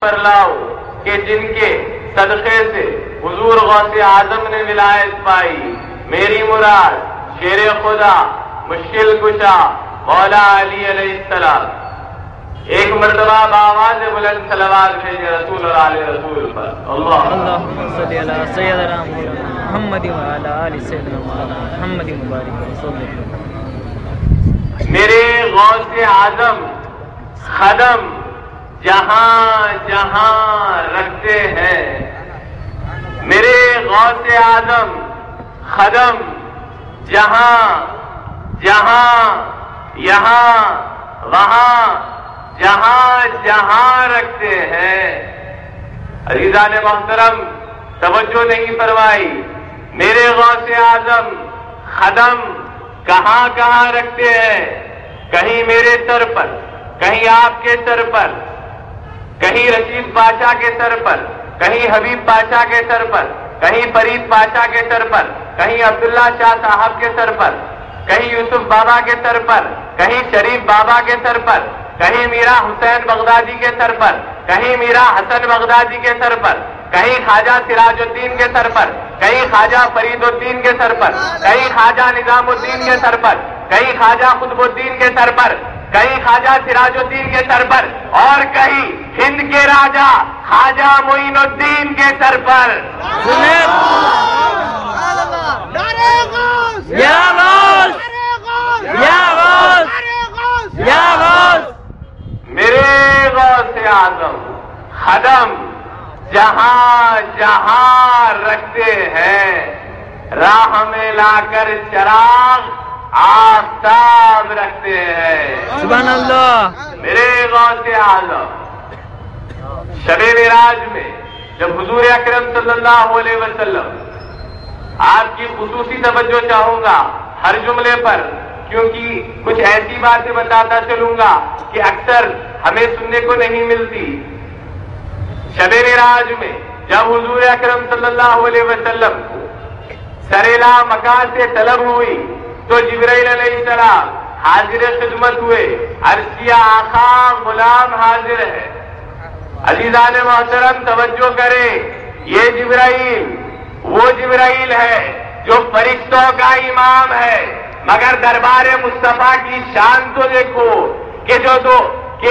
پر لاؤ کہ جن کے صدقے سے حضور غوث اعظم نے ولایت پائی. میری مراد شیر خدا مشکل کشا مولا علی علیہ السلام. ایک مرتبہ بآواز بلند صلوات بھیجے رسول اور آل رسول پر. اللہم صلی علی سیدنا محمد وعلی آل سیدنا محمد مبارک وسلم. میرے غوث اعظم خدم جہاں جہاں رکھتے ہیں. میرے غوث اعظم خدم جہاں جہاں یہاں وہاں جہاں جہاں رکھتے ہیں. عزیزان محترم توجہ نہیں فرمائی. میرے غوث اعظم خدم کہاں کہاں رکھتے ہیں. کہیں میرے سر پر، کہیں آپ کے سر پر، کہیں رشید پاشا کے سر پر، کہیں حبیب پاشا کے سر پر، کہیں فرید پاشا کے سر پر، کہیں عبداللہ شاہ صاحب کے سر پر، کہیں یوسف بابا کے سر پر، کہیں شریف بابا کے سر پر، کہیں میرا حسین بغدادی کے سر پر، کہیں میرا حسن بغدادی کے سر پر، کہیں خواجہ سراج الدین کے سر پر، کہیں خواجہ فرید الدین کے سر پر، کہیں خواجہ نظام الدین کے سر پر، کہیں خواجہ قطب الدین کے سر پر، کہیں خواجہ سراج الدین کے سر پر، اور کہیں ہند کے راجا خواجہ معین الدین کے سر پر. میرے غوث اعظم خدم جہاں جہاں رکھتے ہیں. راہ میں لا کر چراغ آفتاب رکھتے ہیں. سبحان اللہ. میرے غوث اعظم شب معراج میں جب حضور اکرم صلی اللہ علیہ وسلم، آپ کی خصوصی توجہ چاہوں گا ہر جملے پر، کیونکہ کچھ ایسی باتیں بتاتا چلوں گا کہ اکثر ہمیں سننے کو نہیں ملتی. شب معراج میں جب حضور اکرم صلی اللہ علیہ وسلم سریلا مکان سے طلب ہوئی تو جبرائیل علیہ السلام حاضر خدمت ہوئے. عرض کیا آقا غلام حاضر ہے. عزیزان محترم توجہ کریں، یہ جبرائیل وہ جبرائیل ہے جو فرشتوں کا امام ہے، مگر دربار مصطفیٰ کی شان تو دیکھو کہ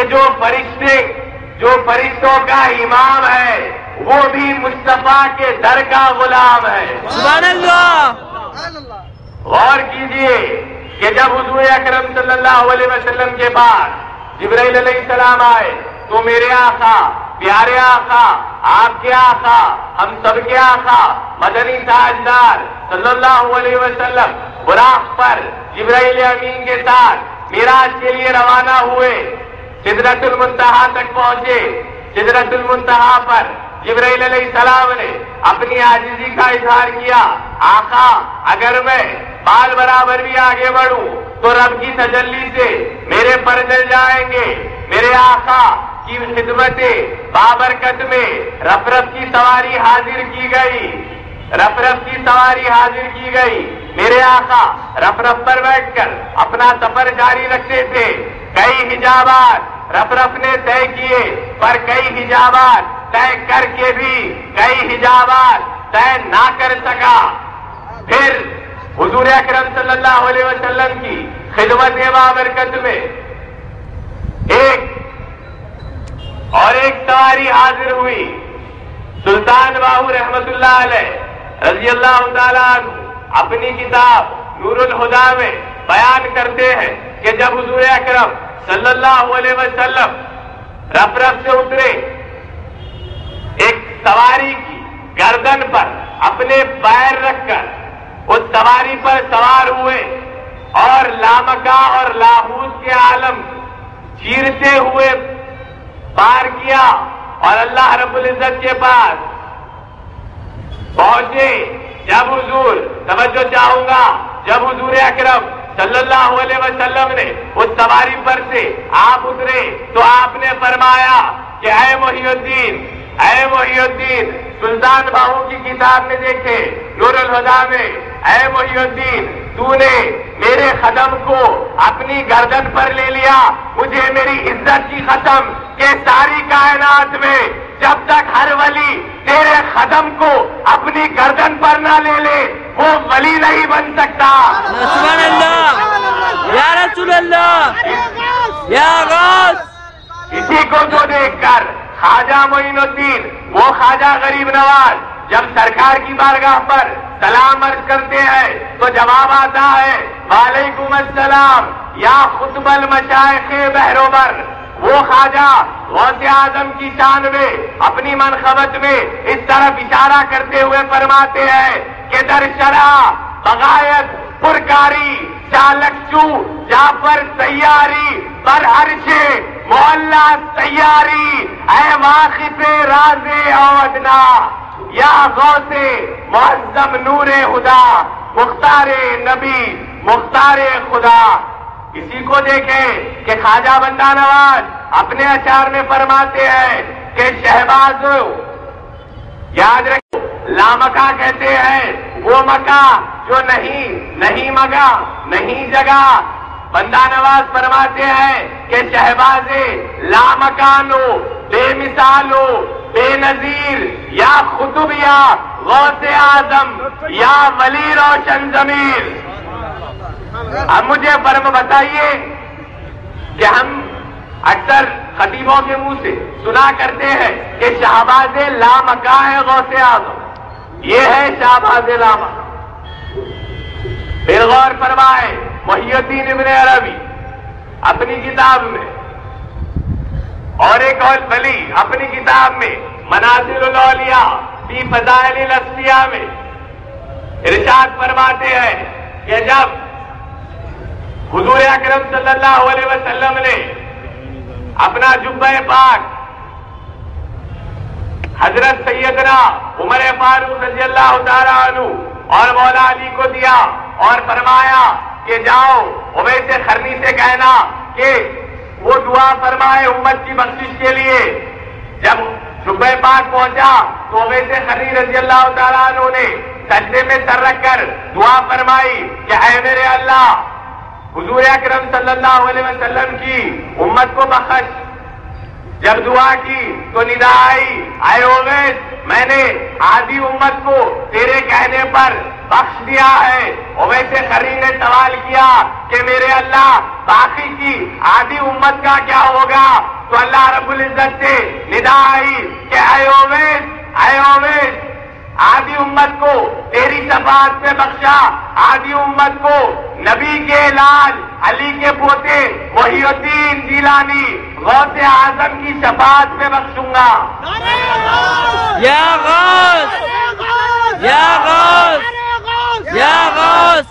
جو فرشتوں کا امام ہے وہ بھی مصطفیٰ کے در کا غلام ہے. سبحان اللہ. غور کیجئے کہ جب حضور اکرم صلی اللہ علیہ وسلم کے بعد جبرائیل علیہ السلام آئے تو میرے آقا، پیارے آقا، آپ کے آقا، ہم سب کے آقا، مدنی تاجدار صلی اللہ علیہ وسلم براق پر جبرائیل امین کے ساتھ معراج کے لیے روانہ ہوئے. سدرۃ المنتہا تک پہنچے. سدرۃ المنتہا پر جبرائیل علیہ السلام نے اپنی عاجزی کا اظہار کیا. آقا اگر میں بال برابر بھی آگے بڑھوں تو رب کی تجلی سے میرے پر جل جائیں گے. میرے آقا کی خدمت بابرکت میں رف رف کی سواری حاضر کی گئی. رف رف کی سواری حاضر کی گئی. میرے آقا رف رف پر بیٹھ کر اپنا سفر جاری رکھتے تھے. کئی حجابات رف رف نے طے کیے، پر کئی حجابات طے کر کے بھی کئی حجابات طے نہ کر سکا. پھر حضور اکرم صلی اللہ علیہ وسلم کی خدمت بابرکت میں ایک سواری حاضر ہوئی. سلطان باہو رحمت اللہ علیہ رضی اللہ تعالیٰ عنہ اپنی کتاب نور الہدا میں بیان کرتے ہیں کہ جب حضور اکرم صلی اللہ علیہ وسلم رف رف سے اترے، ایک سواری کی گردن پر اپنے پیر رکھ کر اس سواری پر سوار ہوئے اور لامکا اور لاہوت کے عالم چیرتے ہوئے پار کیا اور اللہ رب العزت کے پاس پہنچے. جب حضور، توجہ چاہوں گا، جب حضور اکرم صلی اللہ علیہ وسلم نے اس سواری پر سے آپ اترے تو آپ نے فرمایا کہ اے محی الدین، اے محی الدین. سلطان باہو کی کتاب میں دیکھے نور الہدا میں، اے محی الدین تو نے میرے قدم کو اپنی گردن پر لے لیا، مجھے میری عزت کی قسم کہ ساری کائنات میں جب تک ہر ولی تیرے قدم کو اپنی گردن پر نہ لے لے وہ ولی نہیں بن سکتا۔ سبحان اللہ یا رسول اللہ یا غوث۔ اسی کو تو دیکھ کر خواجہ معین الدین وہ خواجہ غریب نواز جب سرکار کی بارگاہ پر سلام عرض کرتے ہیں تو جواب آتا ہے وعلیکم السلام یا خطب المشائخ بہروبر۔ وہ خواجہ غوث اعظم کی شان میں اپنی منقبت میں اس طرف اشارہ کرتے ہوئے فرماتے ہیں کہ در شرع بغایت پرکاری چالک چو جعفر تیاری بر عرش معلا تیاری اے واقف راز اودنا یا غوث معظم نور خدا مختار نبی مختار خدا۔ اسی کو دیکھیں کہ خواجہ بندہ نواز اپنے اشعار میں فرماتے ہیں کہ شہباز یاد رکھو لامکا کہتے ہیں وہ مکہ جو نہیں مگا نہیں جگہ۔ بندہ نواز فرماتے ہیں کہ شہباز لامکانو بے مثالو بے نظیر یا خطب یا غوث اعظم یا ولی روشن ضمیر۔ اب مجھے فرم بتائیے کہ ہم اکثر خطیبوں کے منہ سے سنا کرتے ہیں کہ شہباز لامکا ہے غوث اعظم، یہ ہے شہباز لامکا۔ پھر غور فرمائے محی الدین ابن عربی اپنی کتاب میں اور ایک اور ولی اپنی کتاب میں منازل الاولیاء فی فضائل الاصفیاء میں ارشاد فرماتے ہیں کہ جب حضور اکرم صلی اللہ علیہ وسلم نے اپنا جبہ پاک حضرت سیدنا عمر فاروق رضی اللہ تعالیٰ عنہ اور مولا علی کو دیا اور فرمایا کہ جاؤ عبید خرنی سے کہنا کہ وہ دعا فرمائے امت کی بخشش کے لیے۔ جب جبہ پاک پہنچا تو عبید خرنی رضی اللہ تعالیٰ عنہ نے سجدے میں سر رکھ کر دعا فرمائی کہ اے میرے اللہ حضور اکرم صلی اللہ علیہ وسلم کی امت کو بخش۔ جب دعا کی تو ندا آئی اے اویس میں نے آدھی امت کو تیرے کہنے پر بخش دیا ہے۔ اویس قرنی نے سوال کیا کہ میرے اللہ باقی کی آدھی امت کا کیا ہوگا؟ تو اللہ رب العزت سے ندا آئی کہ اے اویس آدھی امت کو تیری شفاعت سے بخشا، آدھی امت کو نبی کے لال علی کے پوتے محی الدین جیلانی غوث اعظم کی شفاعت سے بخشوں گا۔ یا غوث یا غوث یا غوث۔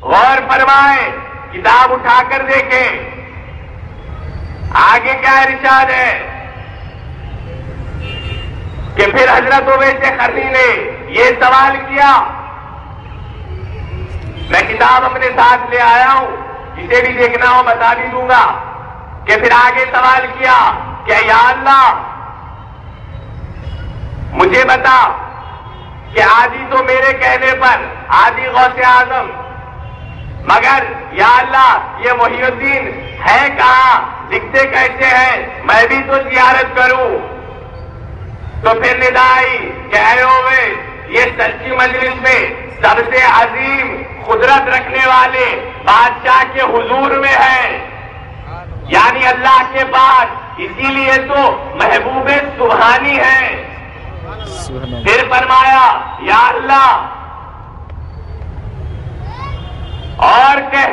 غور فرمائیں، کتاب اٹھا کر دیکھیں آگے کیا ارشاد ہے کہ پھر حضرت اویس قرنی نے یہ سوال کیا، میں کتاب اپنے ساتھ لے آیا ہوں، جسے بھی دیکھنا ہو بتا بھی دوں گا، کہ پھر آگے سوال کیا کہ یا اللہ مجھے بتا کہ آدھی تو میرے کہنے پر آدھی غوث اعظم، مگر یا اللہ یہ محی الدین ہے کہاں، دکھتے کیسے ہیں، میں بھی تو زیارت کروں۔ تو پھر ندا آئی کہ اے اویس یہ سچی مجلس میں سب سے عظیم قدرت رکھنے والے بادشاہ کے حضور میں ہے، یعنی اللہ کے پاس، اسی لیے تو محبوب سبحانی ہے۔ پھر فرمایا یا اللہ اور کہ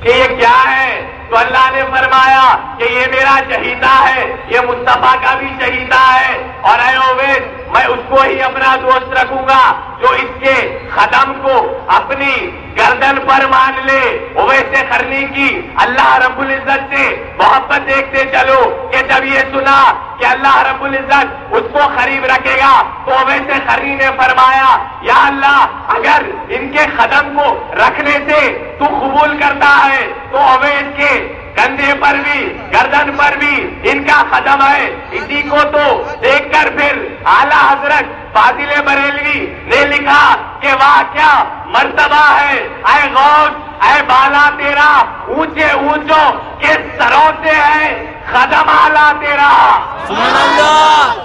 یہ کیا ہے؟ تو اللہ نے فرمایا کہ یہ میرا شہیدہ ہے، یہ مصطفیٰ کا بھی شہیدہ ہے، اور اے اویس میں اس کو ہی اپنا دوست رکھوں گا جو اس کے قدم کو اپنی گردن پر مان لے۔ اویس قرنی کی اللہ رب العزت سے محبت دیکھتے چلو کہ جب یہ سنا کہ اللہ رب العزت اس کو قریب رکھے گا تو اویس قرنی نے فرمایا یا اللہ اگر ان کے قدم کو رکھنے سے تو قبول کرتا ہے تو اویس کے کندھے پر بھی گردن پر بھی ان کا قدم ہے۔ اسی کو تو دیکھ کر پھر اعلیٰ حضرت فاضل بریلوی نے لکھا کہ واہ کیا مرتبہ ہے اے غوث اے بالا تیرا، اونچے اونچوں کے سروں سے ہے قدم اعلیٰ تیرا. سبحان اللہ.